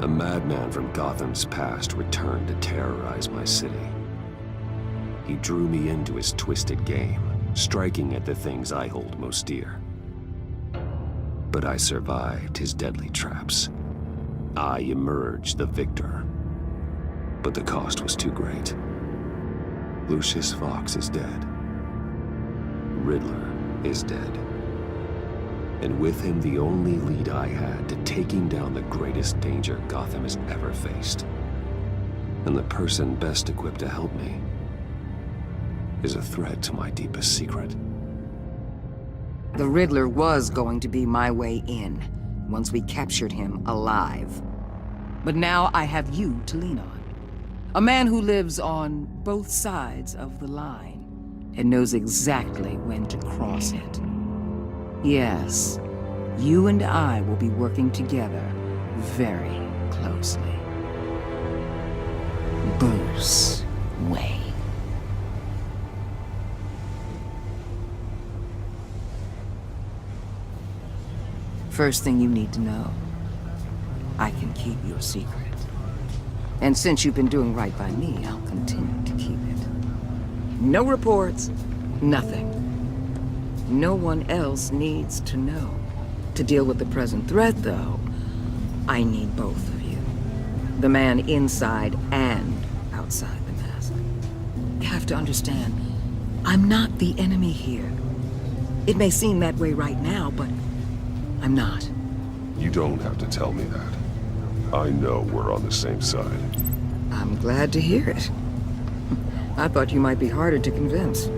A madman from Gotham's past returned to terrorize my city. He drew me into his twisted game, striking at the things I hold most dear. But I survived his deadly traps. I emerged the victor. But the cost was too great. Lucius Fox is dead. Riddler is dead. And with him, the only lead I had to taking down the greatest danger Gotham has ever faced. And the person best equipped to help me is a threat to my deepest secret. The Riddler was going to be my way in, once we captured him alive. But now I have you to lean on. A man who lives on both sides of the line, and knows exactly when to cross it. Yes, you and I will be working together very closely. Bruce Wayne. First thing you need to know, I can keep your secret. And since you've been doing right by me, I'll continue to keep it. No reports, nothing. No one else needs to know. To deal with the present threat, though, I need both of you. The man inside and outside the mask. You have to understand, I'm not the enemy here. It may seem that way right now, but I'm not. You don't have to tell me that. I know we're on the same side. I'm glad to hear it. I thought you might be harder to convince.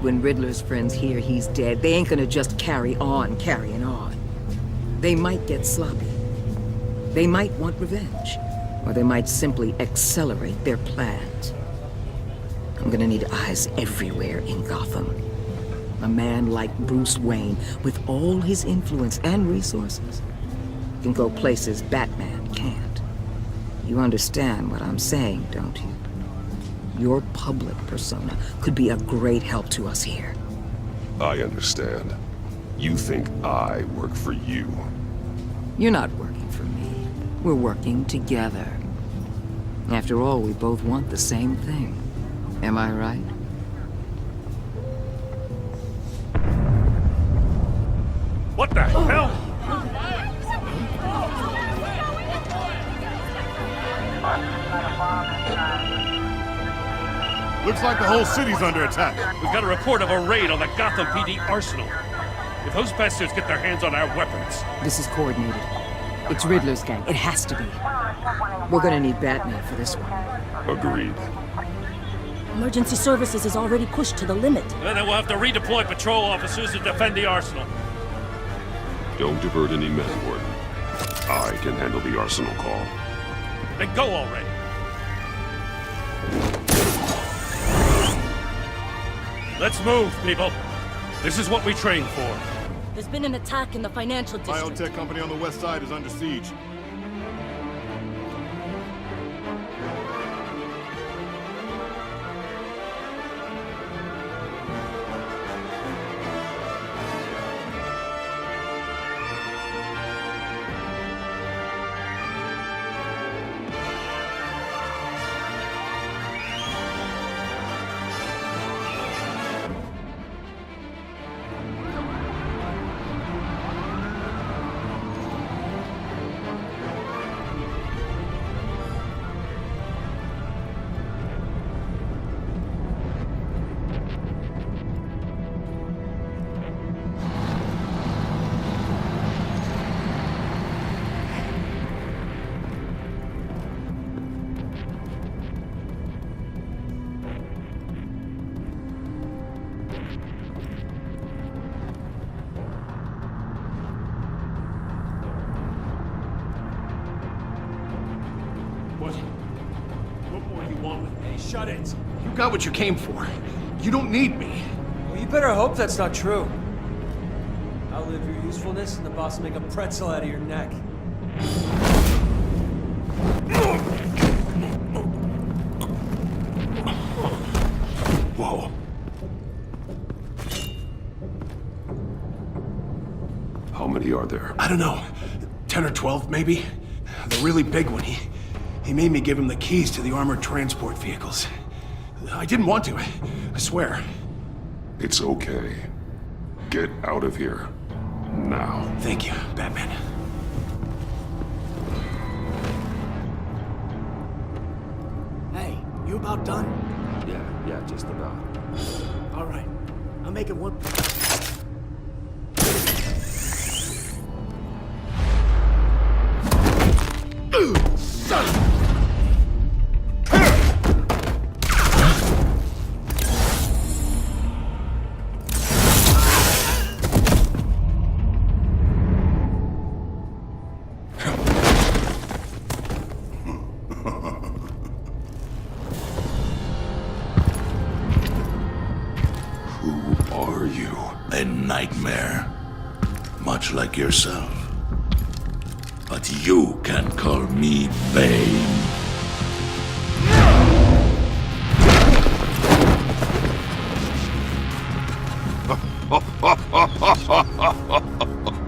When Riddler's friends hear he's dead, they ain't gonna just carry on carrying on. They might get sloppy. They might want revenge. Or they might simply accelerate their plans. I'm gonna need eyes everywhere in Gotham. A man like Bruce Wayne, with all his influence and resources, can go places Batman can't. You understand what I'm saying, don't you? Your public persona could be a great help to us here. I understand. You think I work for you. You're not working for me. We're working together. After all, we both want the same thing. Am I right? What the hell? Looks like the whole city's under attack. We've got a report of a raid on the Gotham PD arsenal. If those bastards get their hands on our weapons... This is coordinated. It's Riddler's gang. It has to be. We're gonna need Batman for this one. Agreed. Emergency services is already pushed to the limit. Then we'll have to redeploy patrol officers to defend the arsenal. Don't divert any men, Warden. I can handle the arsenal call. Then go already. Let's move, people. This is what we trained for. There's been an attack in the financial district. Biotech company on the west side is under siege. What more do you want with me? Shut it. You got what you came for. You don't need me. Well, you better hope that's not true. Outlive your usefulness and the boss will make a pretzel out of your neck. Whoa. How many are there? I don't know. 10 or 12, maybe. The really big one. He made me give him the keys to the armored transport vehicles. I didn't want to, I swear. It's okay. Get out of here. Now. Thank you, Batman. Hey, you about done? Yeah, just about. All right. I'll make it one... A nightmare, much like yourself. But you can call me Bane.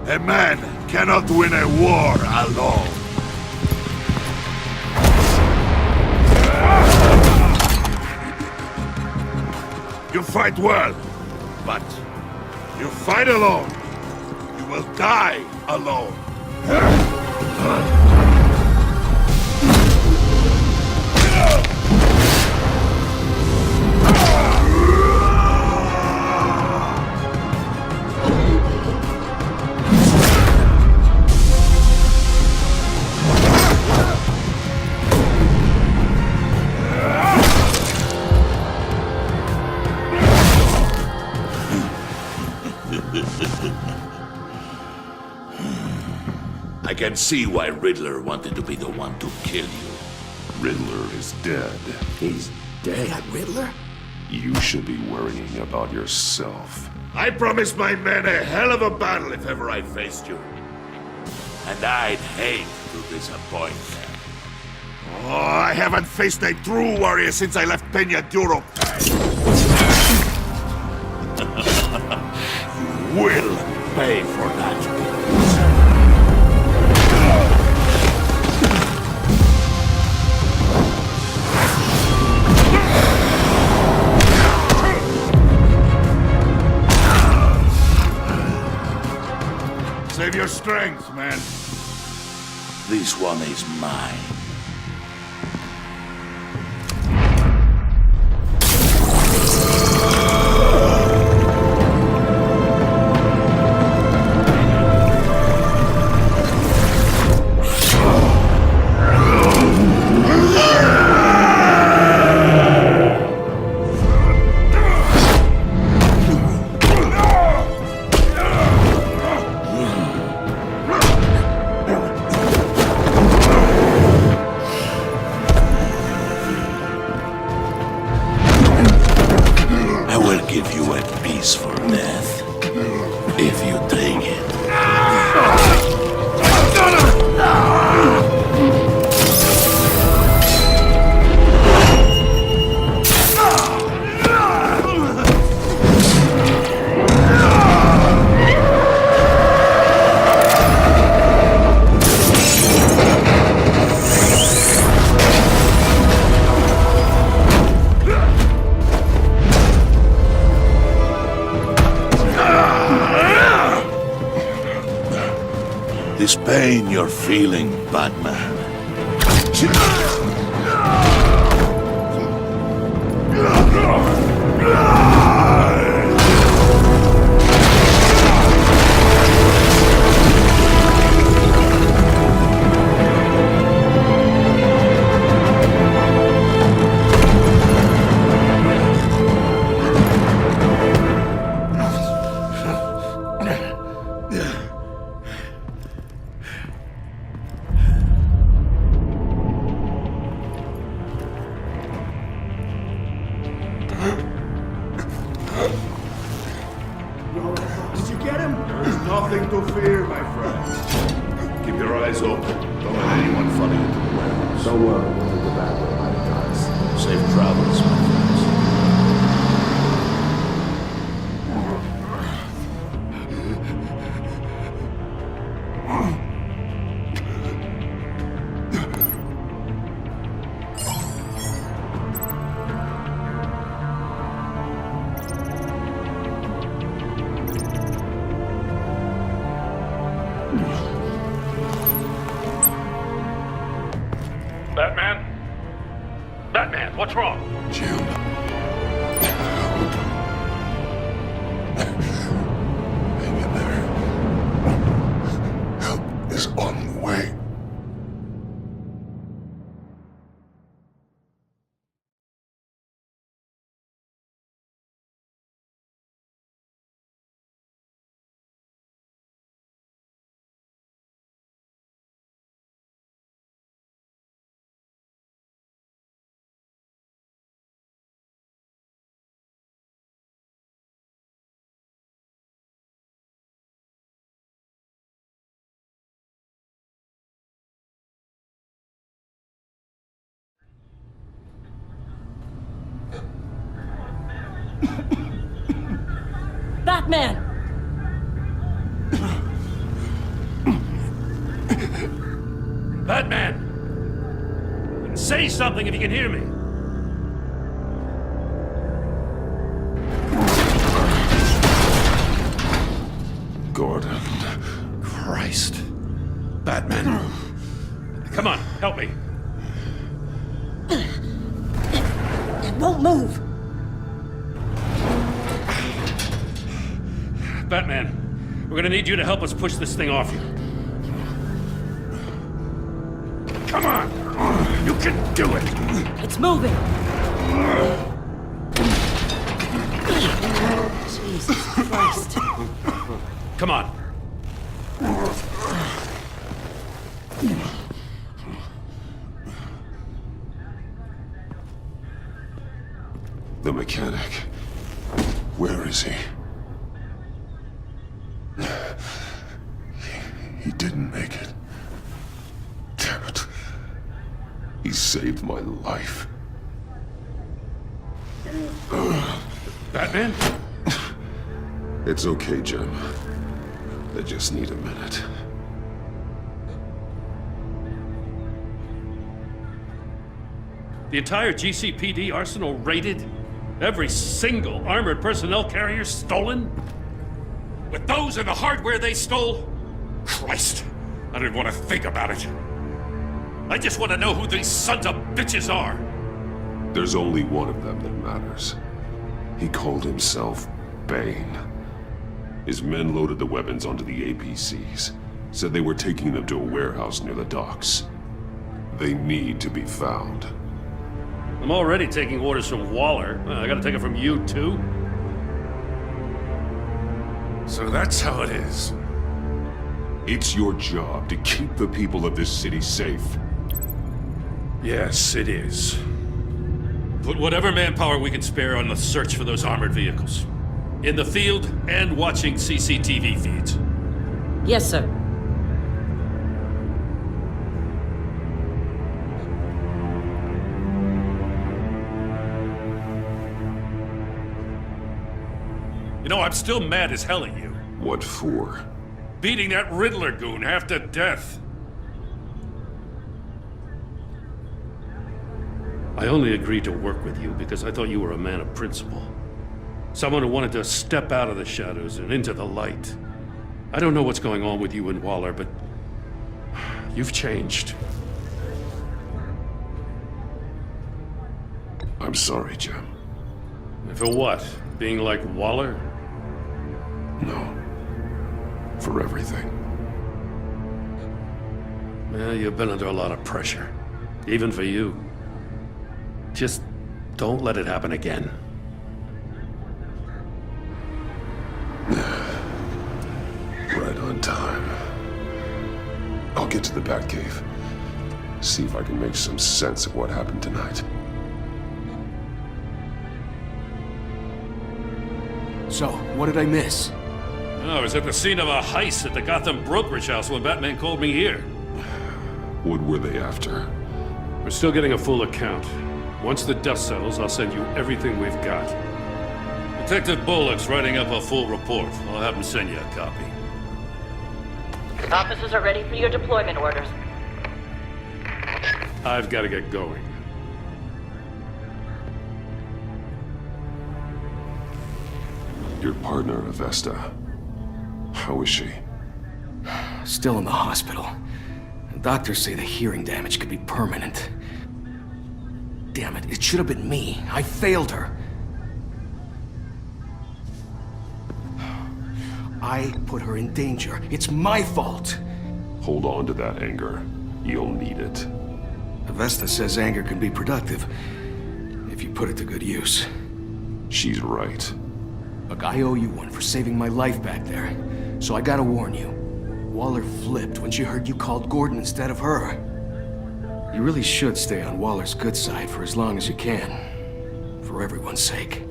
A man cannot win a war alone. You fight well, but you fight alone. You will die alone. I can see why Riddler wanted to be the one to kill you. Riddler is dead. He's dead. That Riddler? You should be worrying about yourself. I promised my men a hell of a battle if ever I faced you. And I'd hate to disappoint them. Oh, I haven't faced a true warrior since I left Peña Duro. You will pay for that. Save your strength, man. This one is mine. This pain you're feeling, Batman. Did you get him? There's nothing to fear, my friend. Keep your eyes open. Don't let anyone follow you to the warehouse. Don't worry, we'll make it back with my guys. Safe travels, my friends. Batman? Batman, what's wrong? Jim. Hang in there. Help is on the way. Batman! Batman! Say something if you can hear me. Gordon. Christ. Batman. Come on, help me. It won't move! Batman, we're gonna need you to help us push this thing off you. Come on! You can do it! It's moving! Jesus Christ. Come on. The mechanic. Where is he? He didn't make it. Damn it. He saved my life. Batman? It's okay, Jim. I just need a minute. The entire GCPD arsenal raided? Every single armored personnel carrier stolen? With those and the hardware they stole? Christ, I don't even want to think about it. I just want to know who these sons of bitches are. There's only one of them that matters. He called himself Bane. His men loaded the weapons onto the APCs. Said they were taking them to a warehouse near the docks. They need to be found. I'm already taking orders from Waller. I gotta take it from you, too? So that's how it is. It's your job to keep the people of this city safe. Yes, it is. Put whatever manpower we can spare on the search for those armored vehicles. In the field and watching CCTV feeds. Yes, sir. You know, I'm still mad as hell at you. What for? Beating that Riddler goon half to death. I only agreed to work with you because I thought you were a man of principle. Someone who wanted to step out of the shadows and into the light. I don't know what's going on with you and Waller, but you've changed. I'm sorry, Jim. And for what? Being like Waller? No. For everything. Well, you've been under a lot of pressure. Even for you. Just don't let it happen again. Right on time. I'll get to the Batcave. See if I can make some sense of what happened tonight. So, what did I miss? I was at the scene of a heist at the Gotham brokerage house when Batman called me here. What were they after? We're still getting a full account. Once the dust settles, I'll send you everything we've got. Detective Bullock's writing up a full report. I'll have him send you a copy. Officers are ready for your deployment orders. I've got to get going. Your partner, Avesta. How is she? Still in the hospital. Doctors say the hearing damage could be permanent. Damn it, it should have been me. I failed her. I put her in danger. It's my fault. Hold on to that anger. You'll need it. Avesta says anger can be productive, if you put it to good use. She's right. Look, I owe you one for saving my life back there. So I gotta warn you. Waller flipped when she heard you called Gordon instead of her. You really should stay on Waller's good side for as long as you can. For everyone's sake.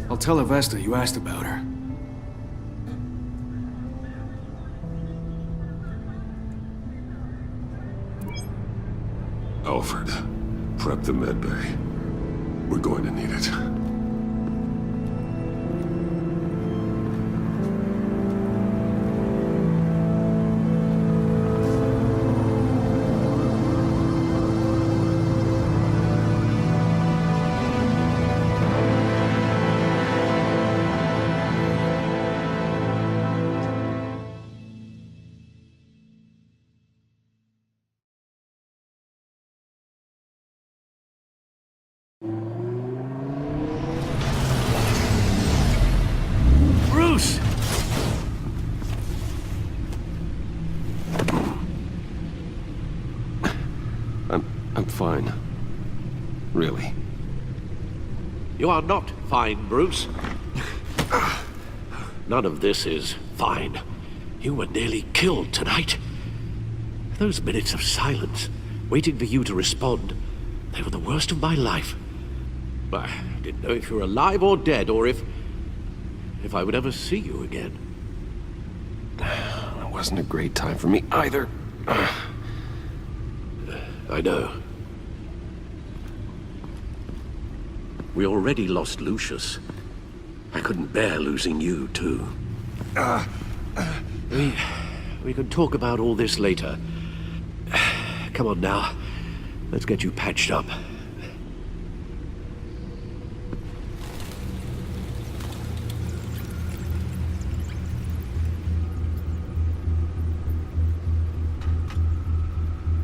I'll tell Avesta you asked about her. Alfred, prep the medbay. We're going to need it. Bruce! I'm fine. Really. You are not fine, Bruce. None of this is fine. You were nearly killed tonight. Those minutes of silence, waiting for you to respond, they were the worst of my life. I didn't know if you were alive or dead, or if I would ever see you again. It wasn't a great time for me either. I know. We already lost Lucius. I couldn't bear losing you, too. We can talk about all this later. Come on now. Let's get you patched up.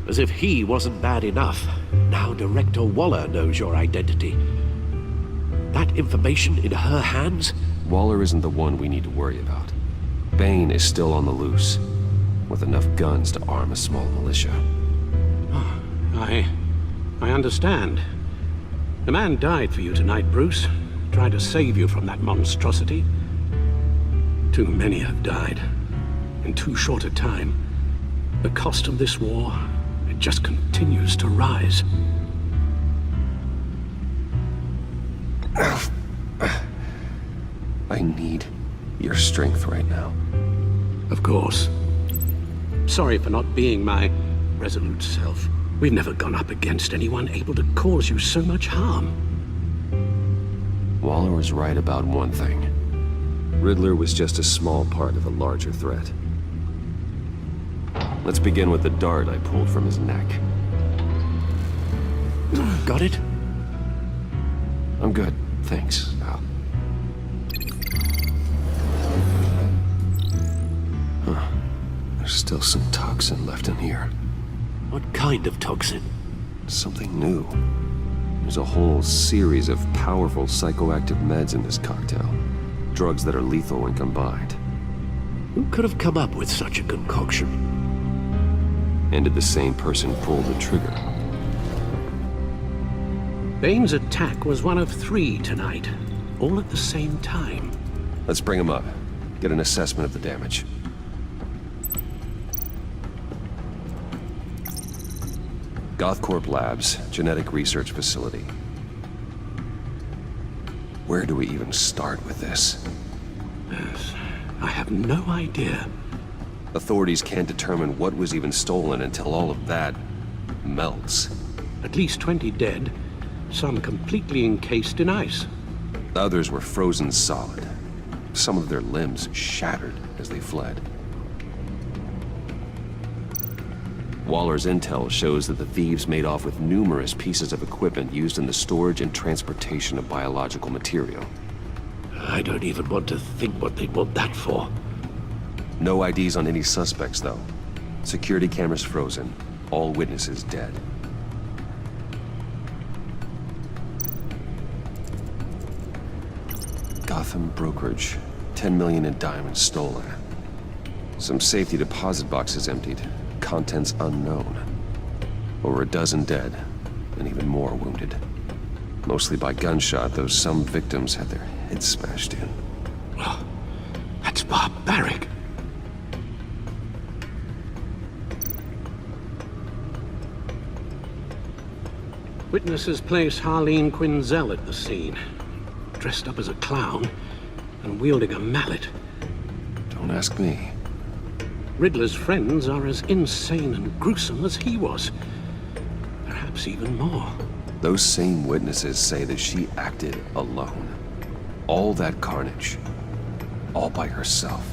As if he wasn't bad enough, now Director Waller knows your identity. That information in her hands? Waller isn't the one we need to worry about. Bane is still on the loose, with enough guns to arm a small militia. I understand. The man died for you tonight, Bruce. Tried to save you from that monstrosity. Too many have died. In too short a time. The cost of this war, it just continues to rise. I need your strength right now. Of course. Sorry for not being my resolute self. We've never gone up against anyone able to cause you so much harm. Waller was right about one thing. Riddler was just a small part of a larger threat. Let's begin with the dart I pulled from his neck. Got it? I'm good, thanks. Huh. There's still some toxin left in here. What kind of toxin? Something new. There's a whole series of powerful psychoactive meds in this cocktail. Drugs that are lethal when combined. Who could have come up with such a concoction? And did the same person pull the trigger? Bane's attack was one of 3 tonight, all at the same time. Let's bring him up. Get an assessment of the damage. Gothcorp Labs, genetic research facility. Where do we even start with this? Yes, I have no idea. Authorities can't determine what was even stolen until all of that melts. At least 20 dead, some completely encased in ice. Others were frozen solid. Some of their limbs shattered as they fled. Waller's intel shows that the thieves made off with numerous pieces of equipment used in the storage and transportation of biological material. I don't even want to think what they'd want that for. No IDs on any suspects, though. Security cameras frozen. All witnesses dead. Gotham brokerage. 10 million in diamonds stolen. Some safety deposit boxes emptied. Contents unknown. Over a dozen dead, and even more wounded. Mostly by gunshot, though some victims had their heads smashed in. Oh, that's barbaric. Witnesses place Harleen Quinzel at the scene, dressed up as a clown and wielding a mallet. Don't ask me. Riddler's friends are as insane and gruesome as he was. Perhaps even more. Those same witnesses say that she acted alone. All that carnage. All by herself.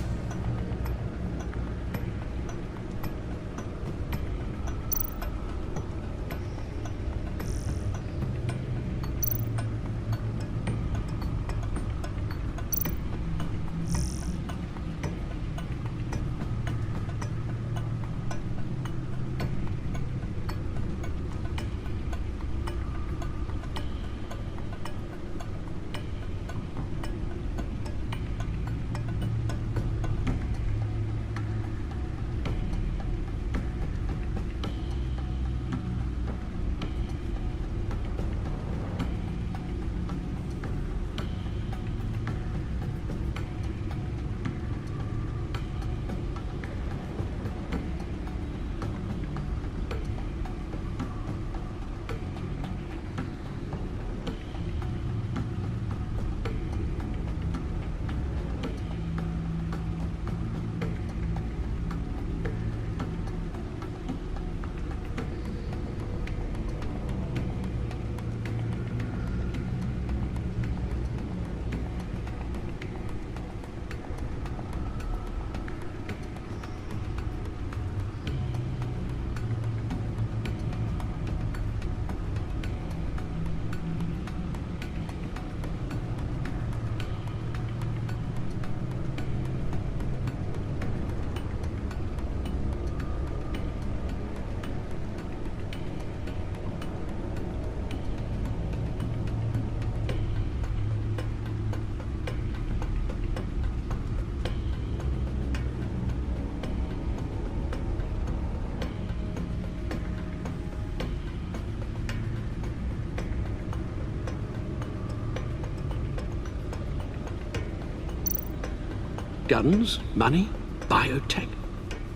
Guns, money, biotech.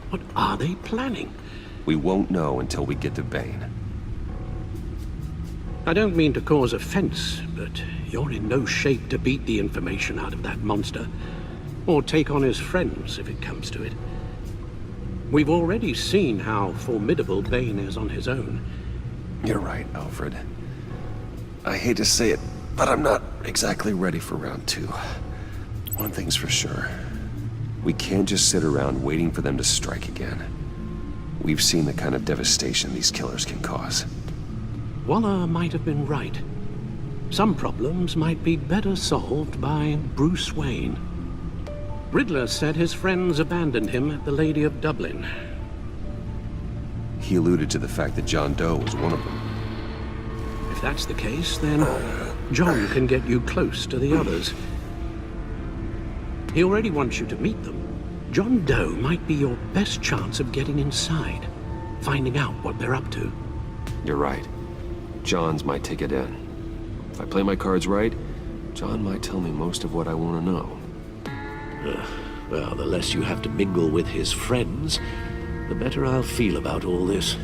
What are they planning? We won't know until we get to Bane. I don't mean to cause offense, but you're in no shape to beat the information out of that monster, or take on his friends if it comes to it. We've already seen how formidable Bane is on his own. You're right, Alfred. I hate to say it, but I'm not exactly ready for round 2. One thing's for sure. We can't just sit around waiting for them to strike again. We've seen the kind of devastation these killers can cause. Waller might have been right. Some problems might be better solved by Bruce Wayne. Riddler said his friends abandoned him at the Lady of Dublin. He alluded to the fact that John Doe was one of them. If that's the case, then John can get you close to the others. He already wants you to meet them. John Doe might be your best chance of getting inside, finding out what they're up to. You're right. John's my ticket in. If I play my cards right, John might tell me most of what I want to know. Well, the less you have to mingle with his friends, the better I'll feel about all this.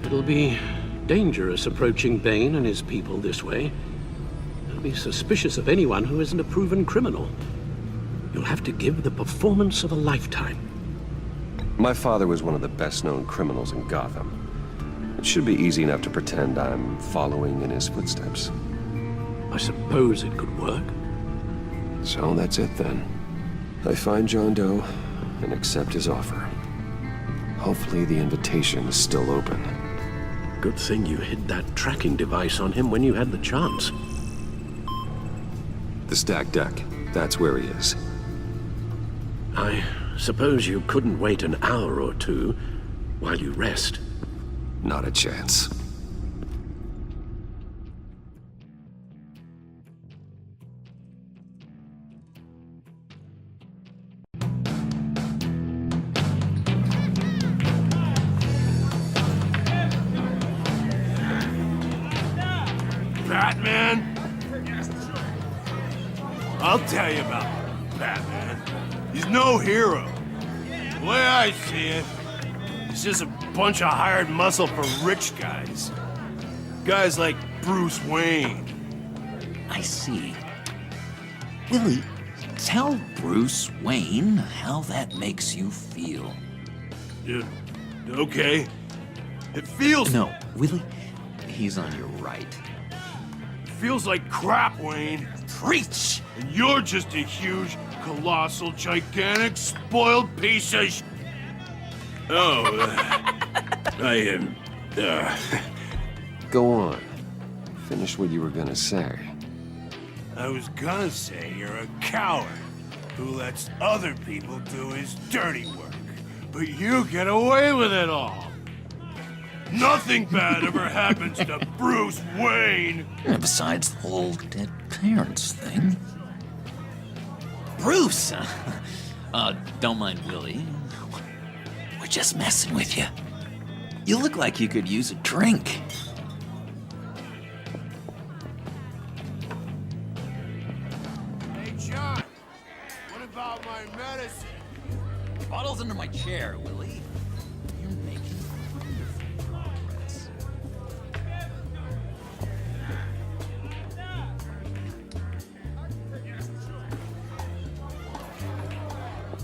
It'll be dangerous approaching Bane and his people this way. They'll be suspicious of anyone who isn't a proven criminal. You'll have to give the performance of a lifetime. My father was one of the best-known criminals in Gotham. It should be easy enough to pretend I'm following in his footsteps. I suppose it could work. So that's it then. I find John Doe and accept his offer. Hopefully the invitation is still open. Good thing you hid that tracking device on him when you had the chance. The stacked deck. That's where he is. I suppose you couldn't wait an hour or two while you rest. Not a chance. Batman? I'll tell you about Batman. He's no hero. The way I see it, he's just a bunch of hired muscle for rich guys. Guys like Bruce Wayne. I see. Willie, tell Bruce Wayne how that makes you feel. Okay. It feels... No, Willie, he's on your right. It feels like crap, Wayne. Preach! And you're just a huge, colossal, gigantic, spoiled piece of sh... Oh, I am... Go on. Finish what you were gonna say. I was gonna say you're a coward who lets other people do his dirty work. But you get away with it all. Nothing bad ever happens to Bruce Wayne. And besides the whole dead parents thing. Bruce! Don't mind Willie. We're just messing with you. You look like you could use a drink. Hey, John. What about my medicine? Bottle's under my chair, Willie. You're making wonderful progress.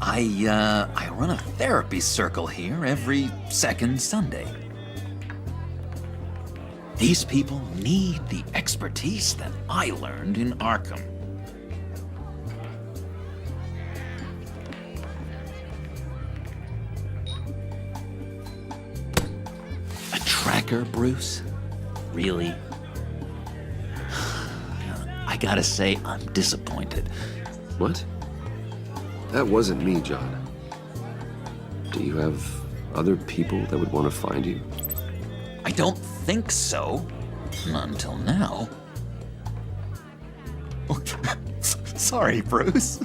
I run a therapy circle here every second Sunday. These people need the expertise that I learned in Arkham. A tracker, Bruce? Really? I gotta say, I'm disappointed. What? That wasn't me, John. Do you have other people that would want to find you? I don't think so. Not until now. Sorry, Bruce.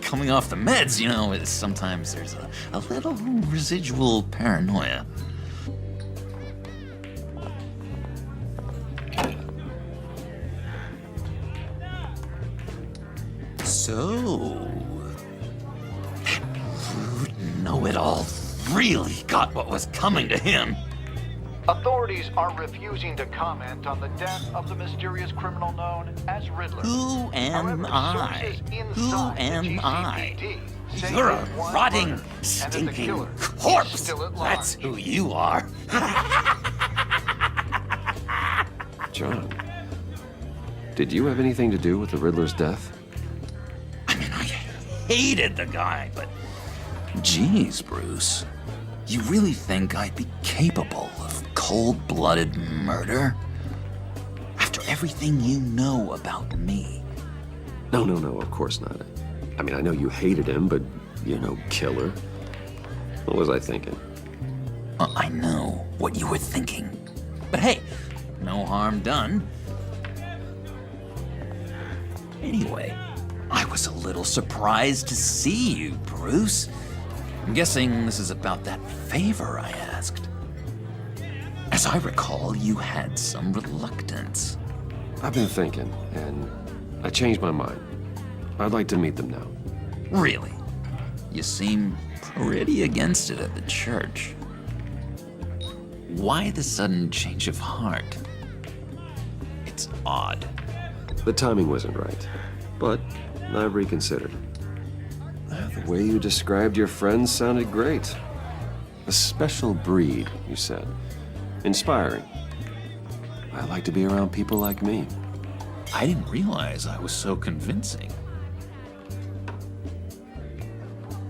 Coming off the meds, you know, sometimes there's a little residual paranoia. So... know-it-all really got what was coming to him. Authorities are refusing to comment on the death of the mysterious criminal known as Riddler. Who am I? Who am I? You're a rotting, stinking corpse. That's who you are. John, did you have anything to do with the Riddler's death? I mean, I hated the guy, but... Geez, Bruce. You really think I'd be capable of cold-blooded murder? After everything you know about me? No, of course not. I mean, I know you hated him, but you're no killer. What was I thinking? I know what you were thinking. But hey, no harm done. Anyway, I was a little surprised to see you, Bruce. I'm guessing this is about that favor I asked. As I recall, you had some reluctance. I've been thinking, and I changed my mind. I'd like to meet them now. Really? You seem pretty against it at the church. Why the sudden change of heart? It's odd. The timing wasn't right, but I reconsidered. The way you described your friends sounded great. A special breed, you said. Inspiring. I like to be around people like me. I didn't realize I was so convincing.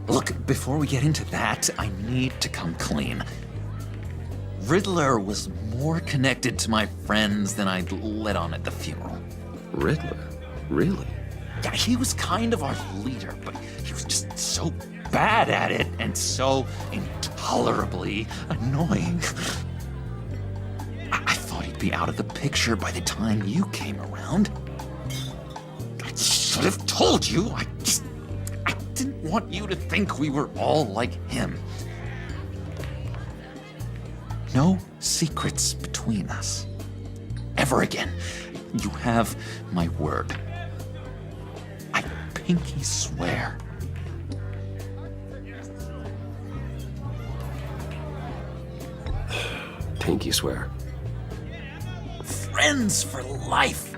Look, before we get into that, I need to come clean. Riddler was more connected to my friends than I'd let on at the funeral. Riddler? Really? Yeah, he was kind of our leader, but he was just so bad at it and so intolerably annoying. I thought he'd be out of the picture by the time you came around. I should have told you. I didn't want you to think we were all like him. No secrets between us. Ever again. You have my word. I pinky swear. Pinky swear. Friends for life.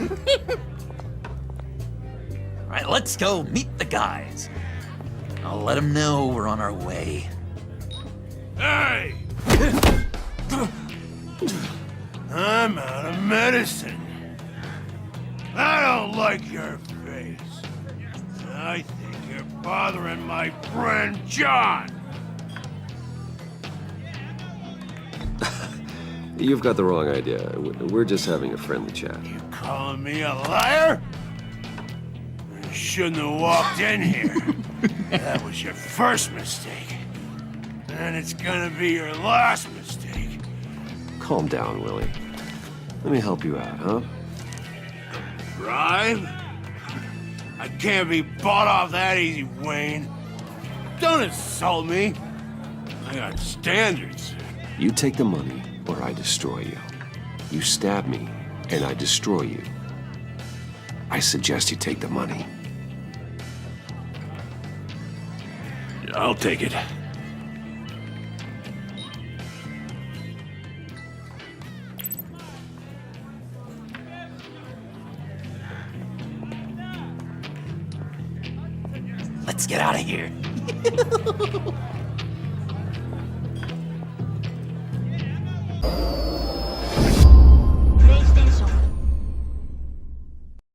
All right, let's go meet the guys. I'll let them know we're on our way. Hey! I'm out of medicine. I don't like your face. I think you're bothering my friend John. You've got the wrong idea. We're just having a friendly chat. You calling me a liar? You shouldn't have walked in here. That was your first mistake. And it's gonna be your last mistake. Calm down, Willie. Let me help you out, huh? Bribe? I can't be bought off that easy, Wayne. Don't insult me. I got standards. You take the money, or I destroy you. You stab me, and I destroy you. I suggest you take the money. I'll take it. Let's get out of here.